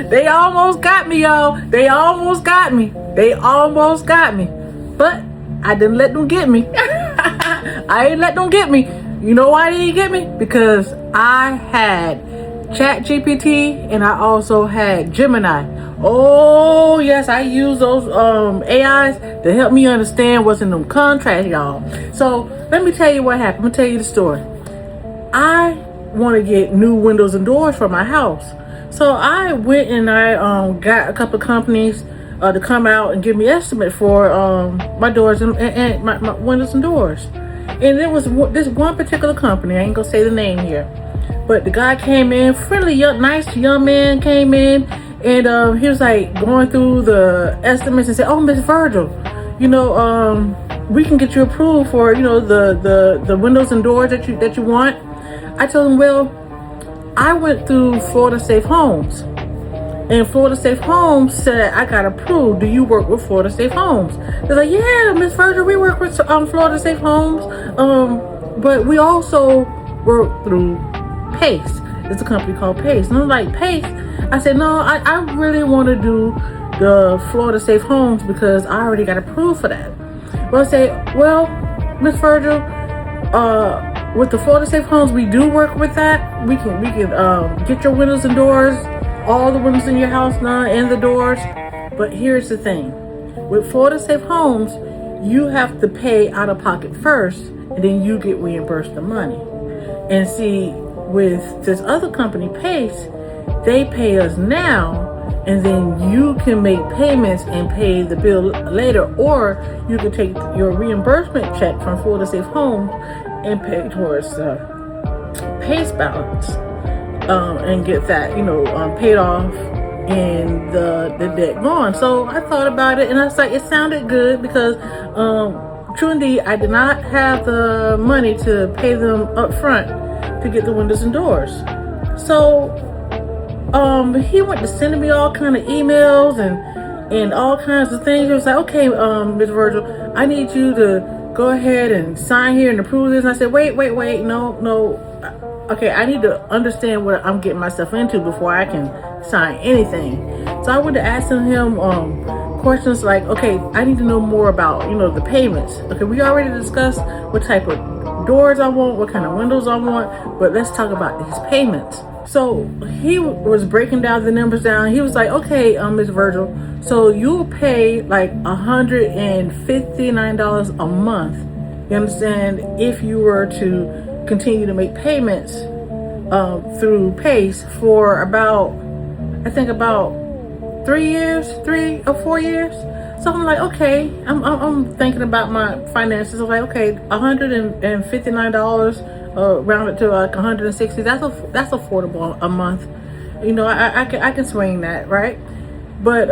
They almost got me, y'all. They almost got me. But I didn't let them get me. I ain't let them get me. You know why they didn't get me? Because I had ChatGPT and I also had Gemini. Oh yes, I use those AIs to help me understand what's in them contracts, y'all. So let me tell you what happened. I'm gonna tell you the story. I want to get new windows and doors for my house. So I went and I got a couple of companies to come out and give me an estimate for my doors and my windows and doors. And there was this one particular company, I ain't gonna say the name here, but the guy came in, friendly, nice young man came in, and he was like going through the estimates and said, "Oh, Miss Virgil, you know, we can get you approved for, you know, the windows and doors that you want." I told him, well, I went through Florida Safe Homes, and Florida Safe Homes said I got approved. Do you work with Florida Safe Homes? They're like, yeah, Miss Virgil, we work with Florida Safe Homes, but we also work through PACE. It's a company called PACE. And I'm like, PACE? I said, no, I really want to do the Florida Safe Homes because I already got approved for that. Well, I say, well, Miss Virgil, with the Florida Safe Homes, we do work with that. We can get your windows and doors, all the windows in your house done, and the doors. But here's the thing. With Florida Safe Homes, you have to pay out of pocket first, and then you get reimbursed the money. And see, with this other company, PACE, they pay us now, and then you can make payments and pay the bill later, or you can take your reimbursement check from Florida Safe Homes and pay towards the PACE balance, and get that, you know, paid off and the debt gone. So I thought about it, and I was like, it sounded good because true indeed, I did not have the money to pay them up front to get the windows and doors. So he went to sending me all kind of emails and all kinds of things. He was like, okay, Ms. Virgil, I need you to go ahead and sign here and approve this. And I said, wait, no. Okay, I need to understand what I'm getting myself into before I can sign anything. So I went to asking him questions like, okay, I need to know more about, you know, the payments. Okay, we already discussed what type of doors I want, what kind of windows I want, but let's talk about these payments. So he was breaking down the numbers down. He was like, okay, Ms. Virgil, so you'll pay like $159 a month, you understand, if you were to continue to make payments through PACE for about 3 or 4 years. So I'm like, okay, I'm thinking about my finances. I'm like, okay, $159, rounded to like 160. That's affordable a month. You know, I can swing that, right? But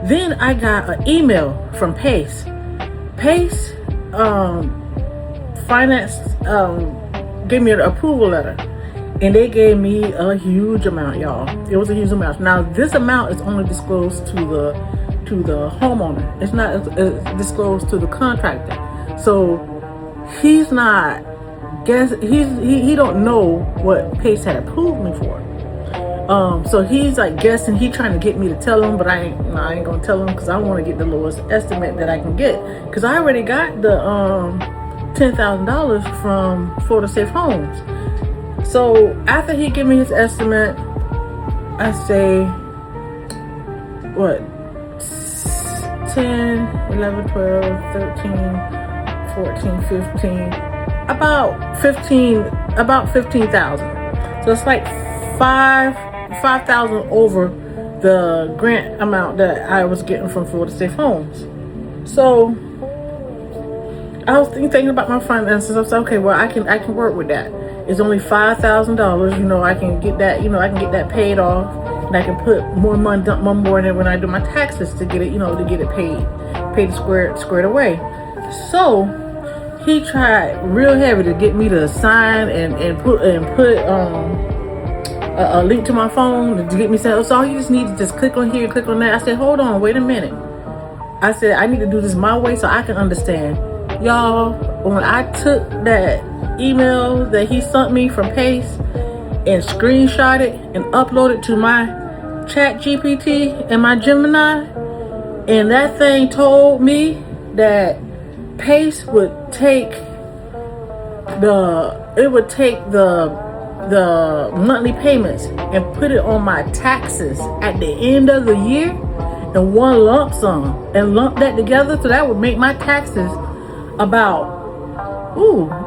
then I got an email from PACE. PACE finance gave me an approval letter, and they gave me a huge amount, y'all. It was a huge amount. Now this amount is only disclosed to the homeowner. It's not disclosed to the contractor. So he's not he don't know what PACE had approved me for. So he's like guessing. He trying to get me to tell him, but I ain't gonna tell him because I want to get the lowest estimate that I can get, because I already got the $10,000 from Florida Safe Homes. So after he gave me his estimate, I say, what, 10, 11, 12, 13, 14, 15, about 15,000. So it's like 5,000 over the grant amount that I was getting from Florida Safe Homes. So I was thinking about my finances. I was like, okay, well, I can work with that. It's only $5,000. You know, I can get that. You know, I can get that paid off, and I can put more money, dump more in it when I do my taxes to get it. You know, to get it paid squared away. So he tried real heavy to get me to sign and put a link to my phone to get me saying, so all you just need to just click on here, click on that. I said, hold on, wait a minute. I said, I need to do this my way so I can understand. Y'all, when I took that email that he sent me from PACE and screenshot it and upload it to my ChatGPT and my Gemini, and that thing told me that Pace would take the monthly payments and put it on my taxes at the end of the year in one lump sum and lump that together, so that would make my taxes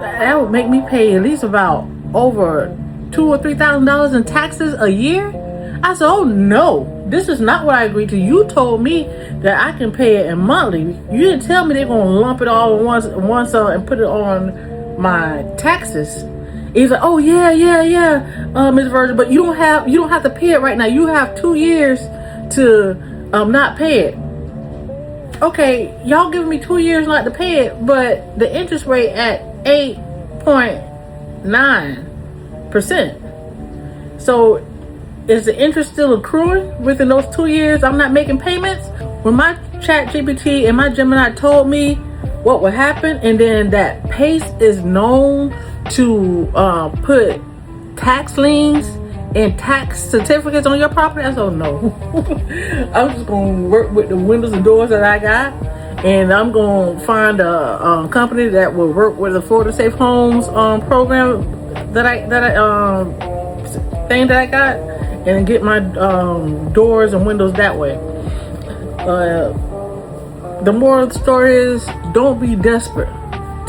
that would make me pay at least about over $2,000 or $3,000 in taxes a year. I said, oh no, this is not what I agreed to. You told me that I can pay it in monthly. You didn't tell me they're gonna lump it all in one sum and put it on my taxes. He's like, oh yeah, Ms. Virgil, but you don't have to pay it right now. You have 2 years to not pay it. Okay, y'all giving me 2 years not to pay it, but the interest rate at 8.9%. So is the interest still accruing within those 2 years I'm not making payments? When my ChatGPT and my Gemini told me what would happen, and then that Pace is known to put tax liens and tax certificates on your property, I said, oh no. I'm just gonna work with the windows and doors that I got, and I'm gonna find a company that will work with the Florida Safe Homes program that I got, and get my doors and windows that way. The moral of the story is, don't be desperate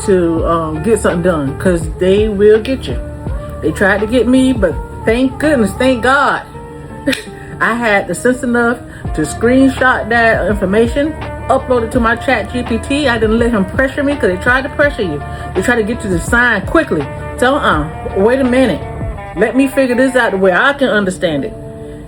to get something done, because they will get you. They tried to get me, but thank goodness, thank God, I had the sense enough to screenshot that information, upload it to my ChatGPT. I didn't let him pressure me, because they tried to pressure you. They tried to get you to sign quickly. So wait a minute. Let me figure this out the way I can understand it.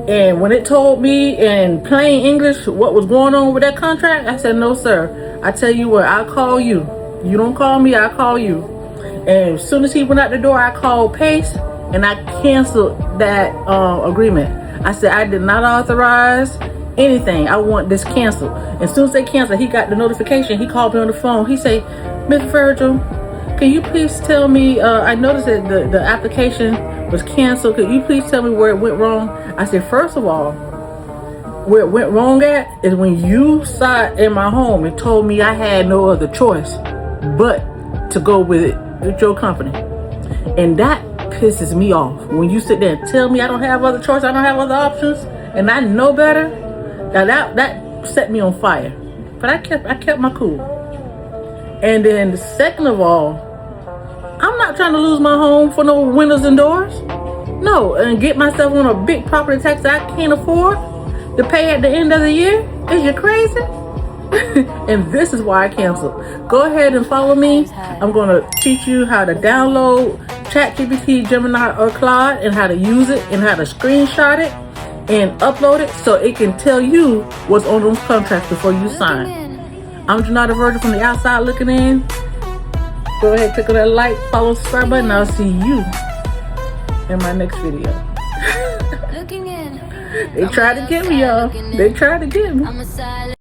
And when it told me in plain English what was going on with that contract, I said, no, sir. I tell you what, I'll call you. You don't call me, I'll call you. And as soon as he went out the door, I called Pace and I canceled that agreement. I said, I did not authorize anything. I want this canceled. As soon as they canceled, he got the notification. He called me on the phone. He said, Miss Virgil, can you please tell me, I noticed that the application was canceled. Could you please tell me where it went wrong? I said, first of all, where it went wrong at is when you sat in my home and told me I had no other choice but to go with your company. And that pisses me off. When you sit there and tell me I don't have other choice, I don't have other options, and I know better, that set me on fire. But I kept my cool. And then second of all, I'm not trying to lose my home for no windows and doors. No, and get myself on a big property tax that I can't afford to pay at the end of the year. Is you crazy? And this is why I canceled. Go ahead and follow me. I'm going to teach you how to download ChatGPT, Gemini, or Claude, and how to use it, and how to screenshot it and upload it so it can tell you what's on those contracts before you sign. I'm Janata Virgil from the outside looking in. Go ahead, click on that like, follow, subscribe button. I'll see you in my next video. They tried to get me, y'all. They tried to get me.